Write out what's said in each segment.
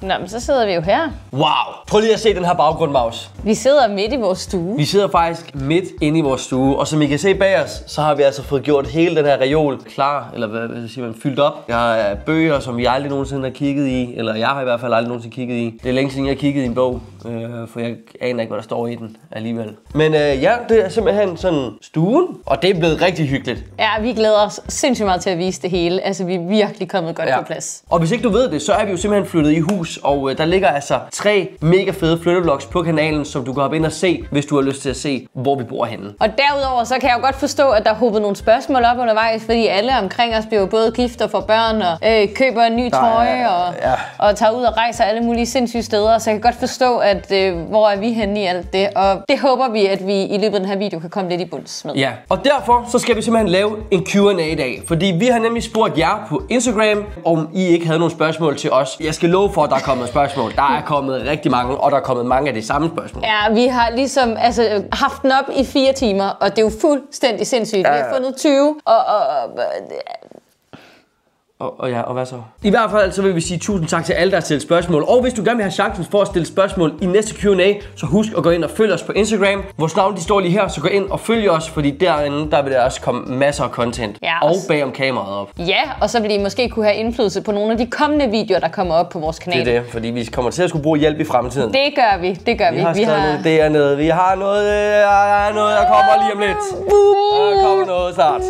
Nå, men så sidder vi jo her. Wow! Prøv lige at se den her baggrund, Maus. Vi sidder midt i vores stue. Vi sidder faktisk midt inde i vores stue, og som I kan se bag os, så har vi altså fået gjort hele den her reol klar, eller hvad siger man, fyldt op. Jeg har bøger, som vi aldrig nogensinde har kigget i, eller jeg har i hvert fald aldrig nogensinde kigget i. Det er længe siden, jeg har kigget i en bog, for jeg aner ikke, hvad der står i den alligevel. Men ja, det er simpelthen sådan stuen, og det er blevet rigtig hyggeligt. Ja, vi glæder os sindssygt meget til at vise det hele. Altså, vi er virkelig kommet godt på plads. Og hvis ikke du ved det, så er vi jo simpelthen flyttet i hus, og der ligger altså 3 mega fede flyttevlogs på kanalen, som du kan hoppe ind og se, hvis du har lyst til at se, hvor vi bor henne. Og derudover, så kan jeg jo godt forstå, at der er hoppet nogle spørgsmål op undervejs, fordi alle omkring os bliver jo både gift og får børn, og køber en ny trøje, og tager ud og rejser alle mulige sindssyge steder. Så jeg kan godt forstå, at hvor er vi henne i alt det, og det håber vi, at vi i løbet af den her video kan komme lidt i bunds med. Ja, og derfor så skal vi simpelthen lave en Q&A i dag, fordi vi har nemlig spurgt jer på Instagram, om I ikke havde nogle spørgsmål til os. Jeg skal love for, at der er kommet spørgsmål. Der er kommet rigtig mange, og der er kommet mange af de samme spørgsmål. Ja, vi har ligesom haft den op i 4 timer, og det er jo fuldstændig sindssygt. Ja. Vi har fundet 20, Og hvad så? I hvert fald så vil vi sige tusind tak til alle, der har stillet spørgsmål. Og hvis du gerne vil have chancen for at stille spørgsmål i næste Q&A, så husk at gå ind og følge os på Instagram. Vores navn de står lige her, så gå ind og følg os, fordi derinde der vil der også komme masser af content. Ja, og bagom kameraet op. Ja, og så vil I måske kunne have indflydelse på nogle af de kommende videoer, der kommer op på vores kanal. Det er det, fordi vi kommer til at skulle bruge hjælp i fremtiden. Det gør vi, det gør vi. Vi har skrevet noget dernede. Vi har noget, der kommer lige om lidt. Der kommer noget snart.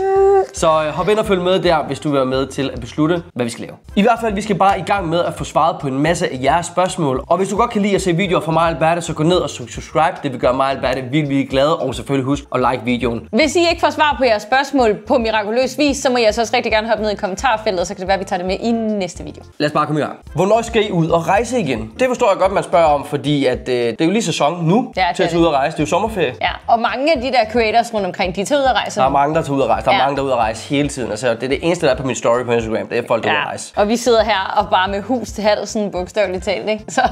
Så hop ind og følg med der, hvis du vil være med til at beslutte, hvad vi skal lave. I hvert fald, vi skal bare i gang med at få svaret på en masse af jeres spørgsmål. Og hvis du godt kan lide at se videoer fra mig og Alberte, så gå ned og subscribe. Det vil gøre mig og Alberte virkelig glade. Og selvfølgelig husk at like videoen. Hvis I ikke får svar på jeres spørgsmål på mirakuløs vis, så må jeg så også rigtig gerne hoppe ned i kommentarfeltet, så kan det være, at vi tager det med i næste video. Lad os bare komme i gang. Hvornår skal I ud og rejse igen? Det forstår jeg godt, man spørger om, fordi at, det er jo lige sæson nu til at tage ud og rejse. Det er jo sommerferie. Ja, og mange af de der creators rundt omkring, de tager ud og rejser. Der er mange, der tager ud og rejse. Der er mange, der er ude og rejse hele tiden. Altså, det er det eneste, der er på min story på Instagram. Det er folk, der er ude at rejse. Og vi sidder her og bare med hus til halsen, bogstaveligt talt, ikke? Så.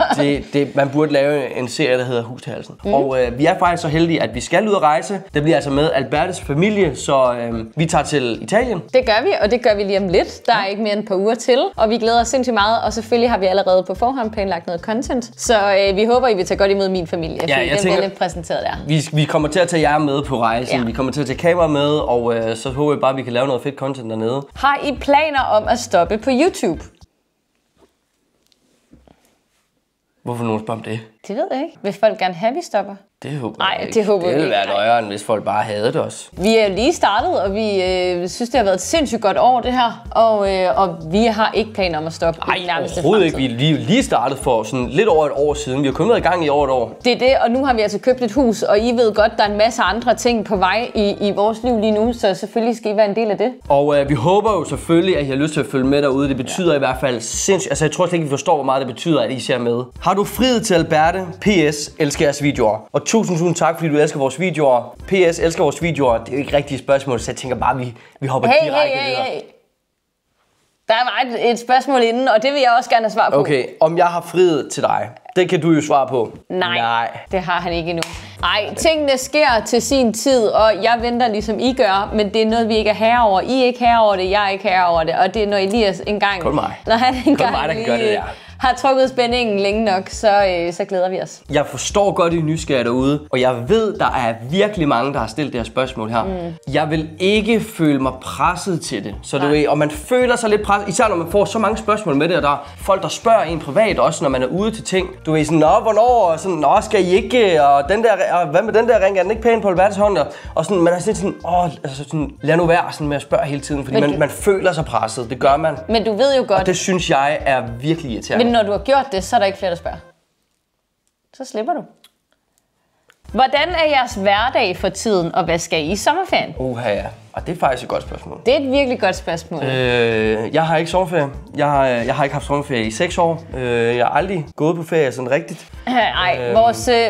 Man burde lave en serie, der hedder Hus til halsen. Og vi er faktisk så heldige, at vi skal ud og rejse. Det bliver altså med Albertes familie, så vi tager til Italien. Det gør vi, og det gør vi lige om lidt. Der er ikke mere end et par uger til, og vi glæder os sindssygt meget. Og selvfølgelig har vi allerede på forhånd planlagt noget content. Så vi håber, I vil tage godt imod min familie, fordi den bliver lidt præsenteret der. Vi kommer til at tage jer med på rejsen. Ja. Vi kommer til at tage kamera med, og så håber jeg bare, at vi kan lave noget fedt content dernede. Har I planer om at stoppe på YouTube? Hvorfor nogen spørger om det? Det ved jeg ikke. Vil folk gerne have, at vi stopper? Det håber jeg ikke. Det håber vi ikke. Det ville være nøjere, hvis folk bare havde det også. Vi er jo lige startet, og vi synes, det har været et sindssygt godt år, det her. Og vi har ikke planer om at stoppe. Nej, overhovedet ikke. Vi er lige startet for sådan lidt over et år siden. Vi har kun været i gang i over et år. Det er det, og nu har vi altså købt et hus, og I ved godt, der er en masse andre ting på vej i vores liv lige nu, så selvfølgelig skal I være en del af det. Og vi håber jo selvfølgelig, at I har lyst til at følge med derude. Det betyder i hvert fald sindssygt. Altså, jeg tror slet ikke, vi forstår, hvor meget det betyder, at I ser med. Har du friet til Alberte? PS, elsker jeres videoer. Og tusind tak, fordi du elsker vores videoer. PS, elsker vores videoer. Det er jo ikke rigtige spørgsmål, så jeg tænker bare, vi hopper direkte videre. Der var et spørgsmål inden, og det vil jeg også gerne have svar på. Okay, om jeg har friet til dig. Det kan du jo svare på. Nej, det har han ikke endnu. Nej, tingene sker til sin tid, og jeg venter ligesom I gør, men det er noget, vi ikke er herre over. I er ikke herre over det, jeg er ikke herre over det, og det er når Elias engang... Kun mig. Når han engang mig, der kan gøre det der. Har trukket spændingen længe nok, så glæder vi os. Jeg forstår godt, I er nysgerrige derude, og jeg ved, der er virkelig mange, der har stillet det her spørgsmål her. Jeg vil ikke føle mig presset til det. Så du ved, og man føler sig lidt presset, især når man får så mange spørgsmål med det, og der er folk, der spørger en privat også, når man er ude til ting. Du ved sådan, nå, hvornår, og sådan, nå, skal I ikke, og den der, og hvad med den der ring, er den ikke pæn på Albertes hånd? Og sådan, man er sådan, altså sådan, lad nu være sådan med at spørge hele tiden, fordi man føler sig presset, det gør man. Men du ved jo godt. Og det synes jeg er virkelig irriterende. Men når du har gjort det, så er der ikke flere, der spørger. Så slipper du. Hvordan er jeres hverdag for tiden, og hvad skal I i sommerferien? Ja. Og det er faktisk et godt spørgsmål. Det er et virkelig godt spørgsmål. Jeg har ikke sommerferie. Jeg har ikke haft sommerferie i 6 år. Jeg har aldrig gået på ferie sådan rigtigt. Nej,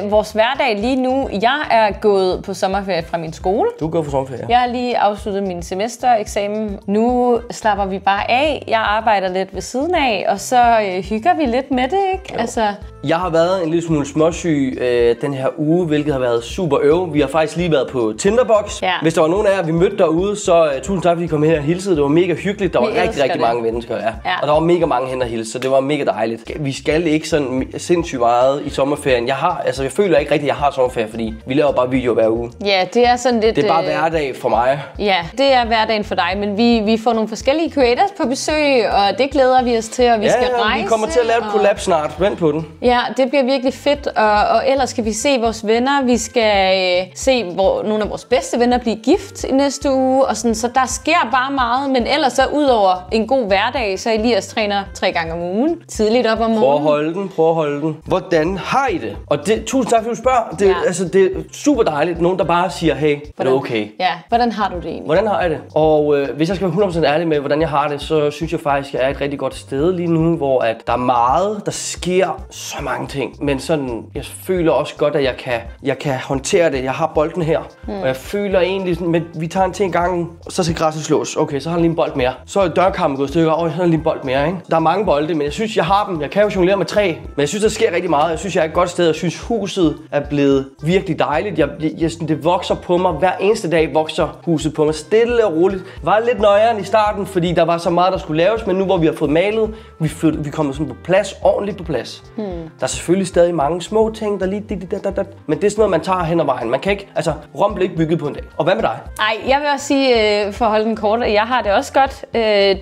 vores hverdag lige nu. Jeg er gået på sommerferie fra min skole. Du er gået på sommerferie? Jeg har lige afsluttet min semestereksamen. Nu slapper vi bare af. Jeg arbejder lidt ved siden af, og så hygger vi lidt med det, ikke? Jo. Altså... Jeg har været en lille smule småsyg den her uge, hvilket har været super øv. Vi har faktisk lige været på Tinderbox. Ja. Hvis der var nogen af jer, vi mødte derude, derude, så tusind tak, fordi I kom her og hilsede. Det var mega hyggeligt. Der var rigtig mange mennesker, ja. Og der var mega mange hen og hilse, så det var mega dejligt. Vi skal ikke sådan sindssygt meget i sommerferien. Jeg føler ikke rigtigt, at jeg har sommerferie, fordi vi laver bare videoer hver uge. Ja, det er sådan lidt... Det er bare hverdag for mig. Ja, det er hverdagen for dig, men vi får nogle forskellige creators på besøg, og det glæder vi os til, og vi skal rejse. Vi kommer til at lave et collab snart. Vent på den. Ja, det bliver virkelig fedt, og ellers skal vi se vores venner. Vi skal se nogle af vores bedste venner blive gift i næste uge, og sådan, så der sker bare meget, men ellers så udover en god hverdag, så Elias træner 3 gange om ugen, tidligt op om morgenen. Prøv at holde den. Hvordan har I det? Og tusind tak, fordi du spørger. Det er super dejligt. Nogen, der bare siger, hey, er det okay? Ja, hvordan har du det egentlig? Hvordan har jeg det? Og hvis jeg skal være 100% ærlig med, hvordan jeg har det, så synes jeg faktisk, at jeg er et rigtig godt sted lige nu, hvor at der er meget, der sker så mange ting. Men sådan, jeg føler også godt, at jeg kan håndtere det. Jeg har bolden her, og jeg føler egentlig, at vi tager en ting en gang, så skal græsset slås. Okay, så har jeg lige en bold mere. Så er dørkarmen gået i stykker, og så har jeg lige en bold mere, ikke? Der er mange bolde, men jeg synes, jeg har dem. Jeg kan jo jonglere med 3, men jeg synes, der sker rigtig meget. Jeg synes, jeg er et godt sted. Jeg synes, huset er blevet virkelig dejligt. Det vokser på mig. Hver eneste dag vokser huset på mig. Stille og roligt. Det var lidt nøjeren i starten, fordi der var så meget, der skulle laves, men nu hvor vi har fået malet, vi kommer sådan på plads, ordentligt på plads. Der er selvfølgelig stadig mange små ting, der lige... Men det er sådan noget, man tager hen ad vejen. Man kan ikke... Altså, Rom blev ikke bygget på en dag. Og hvad med dig? Ej, jeg vil også sige, for at holde den kort, at jeg har det også godt.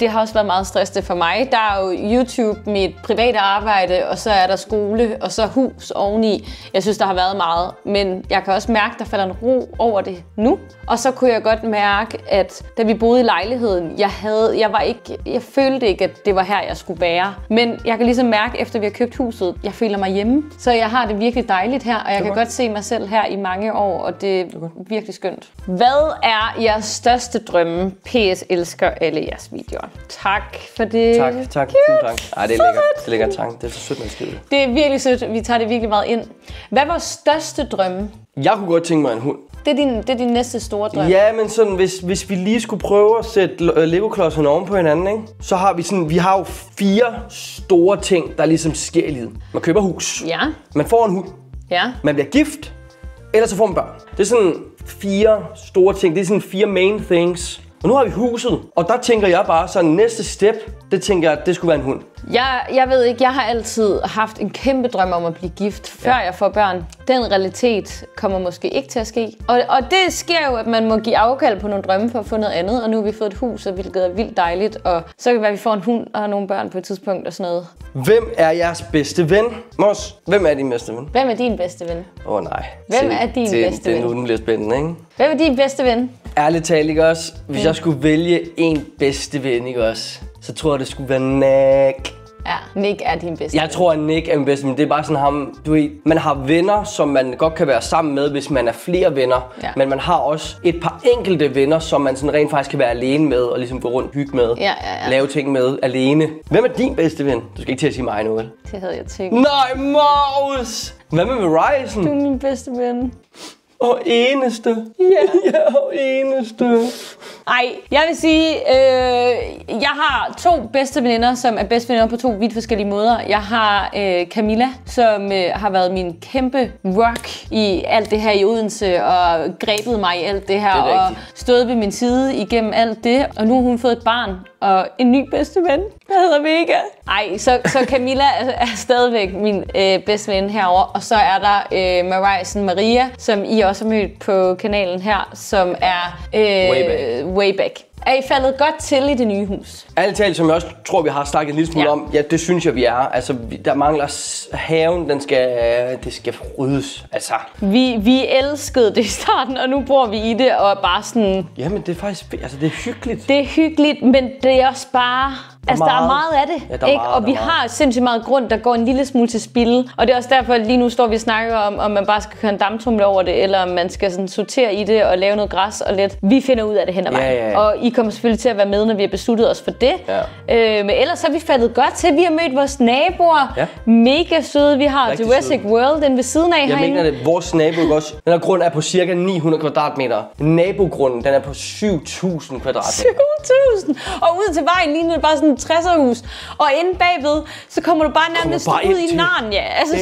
Det har også været meget stressende for mig. Der er jo YouTube, mit private arbejde, og så er der skole, og så hus oveni. Jeg synes, der har været meget, men jeg kan også mærke, der falder en ro over det nu. Og så kunne jeg godt mærke, at da vi boede i lejligheden, jeg følte ikke, at det var her, jeg skulle være. Men jeg kan ligesom mærke, efter vi har købt huset, jeg føler mig hjemme. Så jeg har det virkelig dejligt her, og jeg kan godt se mig selv her i mange år, og det er virkelig skønt. Hvad er jeres største drømme? PS elsker alle jeres videoer. Tak for det. Tak. Tusind tak. Ej, det er lækkert. Det er lækkert, tak. Det er så sødt, man skriver det. Det er virkelig sødt. Vi tager det virkelig meget ind. Hvad var største drømme? Jeg kunne godt tænke mig en hund. Det er din næste store drøm. Ja, men sådan, hvis vi lige skulle prøve at sætte Lego-klodserne oven på hinanden, ikke? Så har vi har jo 4 store ting, der ligesom sker i livet. Man køber hus. Ja. Man får en hund. Ja. Man bliver gift. Eller så får man børn. Det er sådan 4 store ting. Det er sådan 4 main things. Og nu har vi huset. Og der tænker jeg bare sådan, næste step, det tænker jeg, det skulle være en hund. Jeg ved ikke, jeg har altid haft en kæmpe drøm om at blive gift, før jeg får børn. Den realitet kommer måske ikke til at ske. Og det sker jo, at man må give afkald på nogle drømme for at få noget andet. Og nu har vi fået et hus, hvilket er vildt dejligt. Og så kan det være, at vi får en hund og nogle børn på et tidspunkt og sådan noget. Hvem er jeres bedste ven? Mos, hvem er din bedste ven? Hvem er din bedste ven? Nej. Hvem er din bedste ven? Det bliver spændende, ikke? Hvem er din bedste ven? Ærligt talt, ikke også? Hvis jeg skulle vælge en bedste ven, ikke også? Så tror jeg, det skulle være Nick. Ja, Nick er din bedste. Jeg tror, at Nick er min bedste, men det er bare sådan ham, du ved, man har venner, som man godt kan være sammen med, hvis man er flere venner. Ja. Men man har også et par enkelte venner, som man sådan rent faktisk kan være alene med, og ligesom gå rundt, hygge med, lave ting med, alene. Hvem er din bedste ven? Du skal ikke til at sige mig nu, vel? Det havde jeg tænkt. Nej, Maus! Hvad med Verizon? Du er min bedste ven. Og eneste. Ja. Ja, og eneste. Ej, jeg vil sige, jeg har 2 bedste veninder, som er bedste veninder på 2 vidt forskellige måder. Jeg har Camilla, som har været min kæmpe rock i alt det her i Odense, og grebet mig i alt det her, og stået ved min side igennem alt det. Og nu har hun fået et barn, og en ny bedste ven, der hedder Vega. Ej, så Camilla er stadigvæk min bedste ven herovre. Og så er der Verizon Maria, som I også har mødt på kanalen her, som er way back. Er I faldet godt til i det nye hus? Ærligt talt, som jeg også tror, vi har snakket en lille smule om, ja, det synes jeg, vi er. Altså, der mangler haven, det skal ryddes. Altså. Vi elskede det i starten, og nu bor vi i det, og bare sådan... Jamen, det er faktisk... Altså, det er hyggeligt. Det er hyggeligt, men det er også bare... Altså, der er meget af det, ja, ikke? Og vi har sindssygt meget grund, der går en lille smule til spilde. Og det er også derfor, at lige nu står vi og snakker om man bare skal køre en damptrumle over det, eller om man skal sådan sortere i det og lave noget græs og lidt. Vi finder ud af det hen ad vejen. Og I kommer selvfølgelig til at være med, når vi har besluttet os for det. Ja. Men ellers har vi faldet godt til. Vi har mødt vores naboer. Ja. Mega søde. Vi har Jurassic World den ved siden af herinde. Jeg mener det. Vores nabo også. Den her grund er på cirka 900 kvadratmeter. Nabogrunden, den er på 7.000 kvadratmeter. 7.000! Og ud til vejen ligner det bare sådan et 60'erhus. Og inde bagved, så kommer du bare nærmest ud i Narnia. Altså,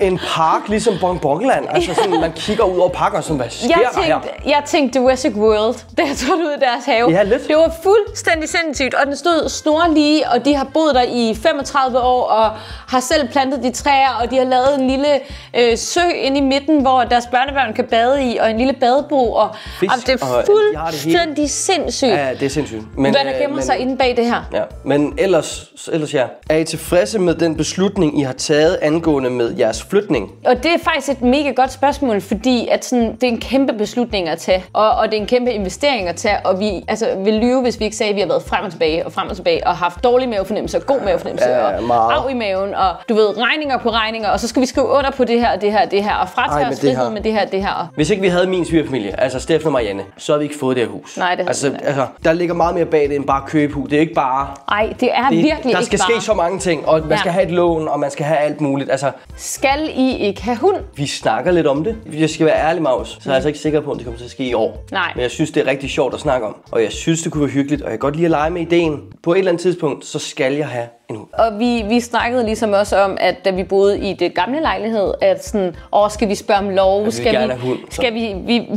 en park ligesom Bonbonland. Altså sådan, man kigger ud over parken og sådan, hvad sker der her? Jeg tænkte Jurassic World, da jeg tog ud i deres have. Ja, lidt. Det var fuldstændig sindssygt, og den stod snorlige, og de har boet der i 35 år, og har selv plantet de træer, og de har lavet en lille sø inde i midten, hvor deres børnebørn kan bade i, og en lille badebro, og det er fuldstændig sindssygt. Ja, det er sindssygt. Men, hvad der gemmer sig inde bag det her. Ja. Men ellers ja. Er I tilfredse med den beslutning, I har taget angående med jeres flytning? Og det er faktisk et mega godt spørgsmål, fordi at sådan, det er en kæmpe beslutning at tage, og det er en kæmpe investering at tage, og vi vil lyve, hvis vi ikke sagde, at vi har været frem og tilbage, og haft dårlig mavefornemmelse og god mavefornemmelse, og af i maven, og du ved, regninger på regninger, og så skal vi skrive under på det her, og fratage os frihed med det her. Hvis ikke vi havde min svigerfamilie, altså Steffen og Marianne, så havde vi ikke fået det her hus. Nej, det altså, der ligger meget mere bag det, end bare købehus. Det er ikke bare... Nej, det er virkelig ikke bare... Der skal ske så mange ting, og man skal have et lån, og man skal have alt muligt. Altså, skal I ikke have hund? Vi snakker lidt om det. Jeg skal være ærlig, Maus, så er jeg altså ikke sikker på, om det kommer til at ske i år. Nej. Men jeg synes, det er rigtig sjovt at snakke om. Og jeg synes, det kunne være hyggeligt, og jeg kan godt lide at lege med ideen. På et eller andet tidspunkt, så skal jeg have en hund. Og vi snakkede ligesom også om, at da vi boede i det gamle lejlighed, at sådan, skal vi spørge om lov?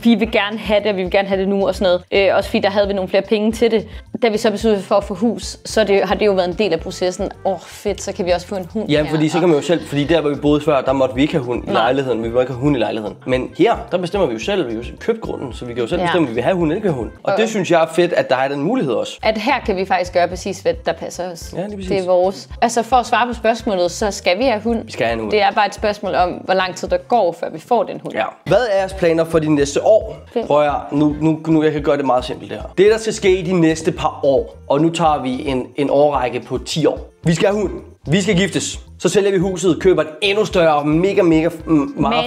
Vi vil gerne have det, og vi vil gerne have det nu og sådan noget. Også fordi der havde vi nogle flere penge til det. Da vi så besluttede for at få hus, så har det jo været en del af processen. Fedt, så kan vi også få en hund. Ja, fordi så kan man jo selv, fordi der hvor vi boede før, der måtte vi ikke have hund i lejligheden. Vi ville ikke have hund i lejligheden. Men her, der bestemmer vi jo selv, vi har jo købt grunden, så vi kan jo selv bestemme, om vi vil have hund eller ikke have hund. Og det synes jeg er fedt, at der er den mulighed også. At her kan vi faktisk gøre præcis, hvad der passer os. Ja, det er vores. Altså for at svare på spørgsmålet, så skal vi have hund. Vi skal have en hund. Det er bare et spørgsmål om, hvor lang tid der går, før vi får den hund. Ja. Hvad er jeres planer for de næste år? Prøv at nu jeg kan gøre det meget simpelt her. Det der skal ske i de næste par år, og nu tager vi en årrække på 10 år. Vi skal have hund. Vi skal giftes. Så sælger vi huset, køber et endnu større, mega meget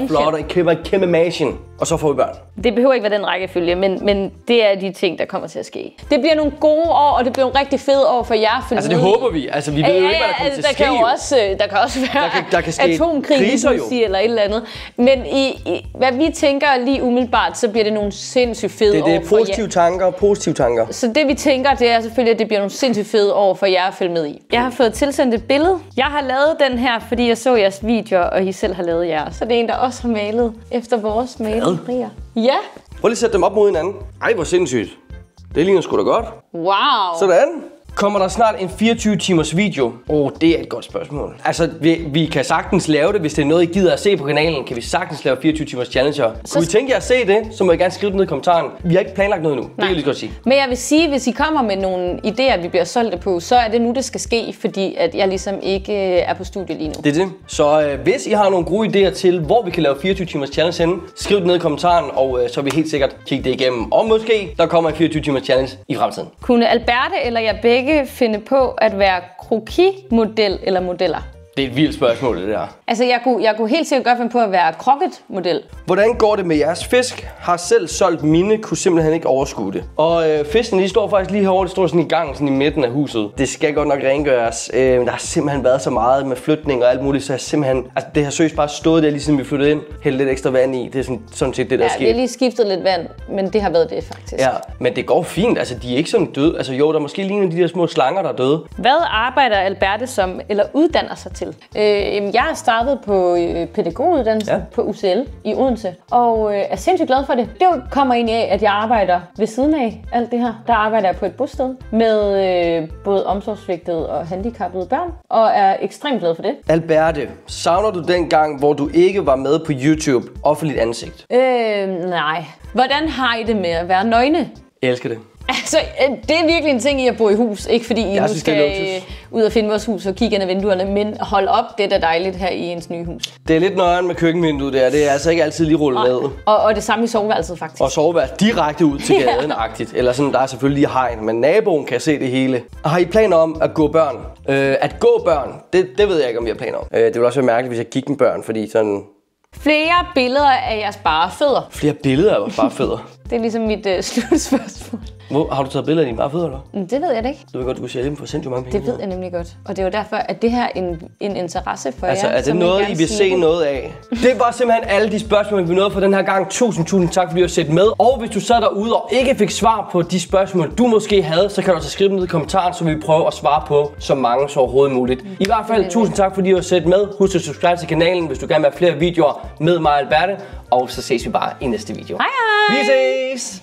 flot, og køber et kæmpe mansion, og så får vi børn. Det behøver ikke være den rækkefølge, men det er de ting, der kommer til at ske. Det bliver nogle gode år, og det bliver nogle rigtig fede år for jer. Altså det håber vi. Altså vi ved jo ikke, hvad der kommer til at ske. Der kan også være der kan ske atomkrig eller et eller andet. Men hvad vi tænker lige umiddelbart, så bliver det nogle sindssygt fede år for jer. Det er positive tanker. Så det vi tænker, det er selvfølgelig, at det bliver nogle sindssygt fede år for jer at følge med i. Jeg har fået tilsendt et billede. Jeg har lavet den her, fordi jeg så jeres videoer, og I selv har lavet jeres. Så det er en, der også har malet efter vores malerier. Ja. Prøv lige at sætte dem op mod hinanden. Ej, hvor sindssygt. Det ligner sgu da godt. Wow. Sådan. Kommer der snart en 24-timers video? Det er et godt spørgsmål. Altså, vi kan sagtens lave det, hvis det er noget, I gider at se på kanalen. Kan vi sagtens lave 24-timers challenger? Kunne I tænke jer at se det, så må I gerne skrive det ned i kommentaren. Vi har ikke planlagt noget endnu. Det kan jeg lige godt sige. Men jeg vil sige, hvis I kommer med nogle idéer, vi bliver solgt på, så er det nu, det skal ske, fordi at jeg ligesom ikke er på studiet lige nu. Det er det. Så hvis I har nogle gode idéer til, hvor vi kan lave 24-timers challenge henne, skriv det ned i kommentaren, og så vil vi helt sikkert kigge det igennem. Og måske der kommer en 24-timers challenge i fremtiden. Kunne Alberte eller jeg begge finde på at være krokimodel eller modeller? Det er et vildt spørgsmål, det der. Altså, jeg kunne helt sikkert godt finde på at være kroketmodel. Hvordan går det med jeres fisk? Har selv solgt mine, kunne simpelthen ikke overskue det. Og fisken, de står faktisk lige herovre, det står sådan i gang, sådan i midten af huset. Det skal godt nok rengøres. Der har simpelthen været så meget med flytning og alt muligt, så jeg simpelthen... Altså, det har seriøst bare stået der, lige siden vi flyttede ind. Hældt lidt ekstra vand i. Det er sådan set det, der er sket. Ja, vi har lige skiftet lidt vand, men det har været det faktisk. Ja, men det går fint. Altså, de er ikke sådan døde. Altså, jo, der er måske lige de der små slanger, der er døde. Hvad arbejder Alberte som, eller uddanner sig til? Jeg har startet på pædagoguddannelsen på UCL i Odense, og er sindssygt glad for det. Det kommer egentlig af, at jeg arbejder ved siden af alt det her. Der arbejder jeg på et bosted med både omsorgsvigtede og handicappede børn, og er ekstremt glad for det. Alberte, savner du den gang, hvor du ikke var med på YouTube offentligt ansigt? Nej. Hvordan har I det med at være nøgne? Jeg elsker det. Altså, det er virkelig en ting i at bo i hus. Ikke fordi I nu skal ud og finde vores hus og kigge ind ad vinduerne, men hold op, det er da dejligt her i ens nye hus. Det er lidt nøjeren med køkkenvinduet der. Det er altså ikke altid lige rullet ned. Og det samme i soveværelset faktisk. Og soveværelset direkte ud til gaden-agtigt. Eller sådan, der er selvfølgelig lige hegn, men naboen kan se det hele. Og har I planer om at gå børn? At gå børn, det ved jeg ikke, om vi har planer om. Det vil også være mærkeligt, hvis jeg gik med børn, fordi sådan... Flere billeder af jeres bare fødder. Flere billeder af jeres bare fødder? Det er ligesom mit slutspørgsmål. Har du taget billeder af dine bare fødder, eller? Det ved jeg da ikke. Du ved godt, du kunne sælge dem for sindssygt mange penge. Det ved jeg nemlig godt. Og det er jo derfor, at det her er en interesse for altså, jer. Altså, er det noget, I vil se noget af? Det var simpelthen alle de spørgsmål, vi nåede for den her gang. Tusind tak, fordi du har set med. Og hvis du sad derude og ikke fik svar på de spørgsmål, du måske havde, så kan du altså skrive dem ned i kommentaren, så vi prøve at svare på så mange så overhovedet muligt. I hvert fald, tusind tak, fordi du har set med. Husk at subscribe til kanalen, hvis du gerne vil have flere videoer med mig og Alberte. Og så ses vi bare i næste video. Hej hej! Vi ses!